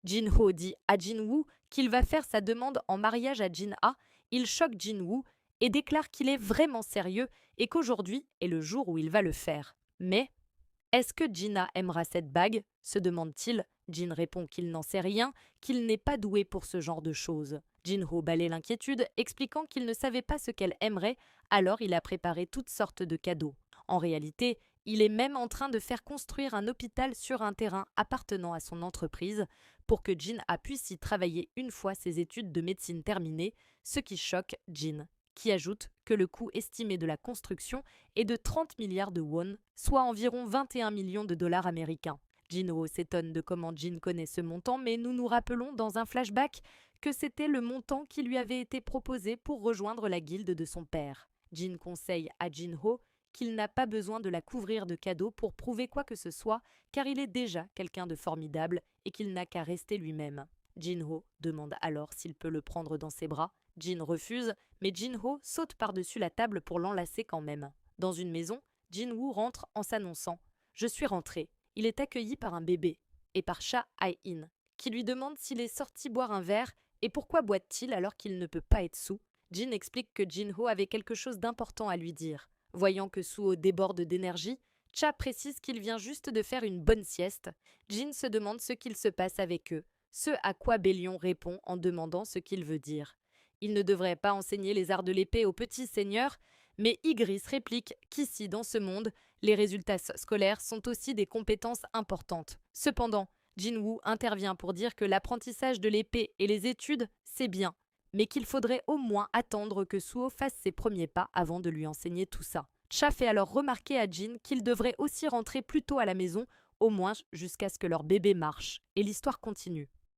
Jin-ho dit à Jin-woo qu'il va faire sa demande en mariage à Jin-ah. Il choque Jin-woo et déclare qu'il est vraiment sérieux et qu'aujourd'hui est le jour où il va le faire. Mais est-ce que Jin-ah aimera cette bague se demande-t-il. Jin répond qu'il n'en sait rien, qu'il n'est pas doué pour ce genre de choses. Jin-ho balaie l'inquiétude, expliquant qu'il ne savait pas ce qu'elle aimerait, alors il a préparé toutes sortes de cadeaux. En réalité, il est même en train de faire construire un hôpital sur un terrain appartenant à son entreprise pour que Jin-ah puisse y travailler une fois ses études de médecine terminées, ce qui choque Jin, qui ajoute que le coût estimé de la construction est de 30 milliards de won, soit environ 21 millions de dollars américains. Jin-ho s'étonne de comment Jin connaît ce montant, mais nous nous rappelons dans un flashback que c'était le montant qui lui avait été proposé pour rejoindre la guilde de son père. Jin conseille à Jin-ho qu'il n'a pas besoin de la couvrir de cadeaux pour prouver quoi que ce soit, car il est déjà quelqu'un de formidable et qu'il n'a qu'à rester lui-même. Jin-ho demande alors s'il peut le prendre dans ses bras. Jin refuse, mais Jin-ho saute par-dessus la table pour l'enlacer quand même. Dans une maison, Jin-woo rentre en s'annonçant « Je suis rentré ». Il est accueilli par un bébé et par Cha Hae-in, qui lui demande s'il est sorti boire un verre et pourquoi boite-t-il alors qu'il ne peut pas être soûl. Jin explique que Jin-ho avait quelque chose d'important à lui dire. Voyant que Suho déborde d'énergie, Cha précise qu'il vient juste de faire une bonne sieste. Jin se demande ce qu'il se passe avec eux, ce à quoi Bélion répond en demandant ce qu'il veut dire. Il ne devrait pas enseigner les arts de l'épée aux petits seigneurs, mais Ygritte réplique qu'ici, dans ce monde, les résultats scolaires sont aussi des compétences importantes. Cependant, Jin-woo intervient pour dire que l'apprentissage de l'épée et les études, c'est bien, mais qu'il faudrait au moins attendre que Suho fasse ses premiers pas avant de lui enseigner tout ça. Cha fait alors remarquer à Jin qu'il devrait aussi rentrer plus tôt à la maison, au moins jusqu'à ce que leur bébé marche. Et l'histoire continue.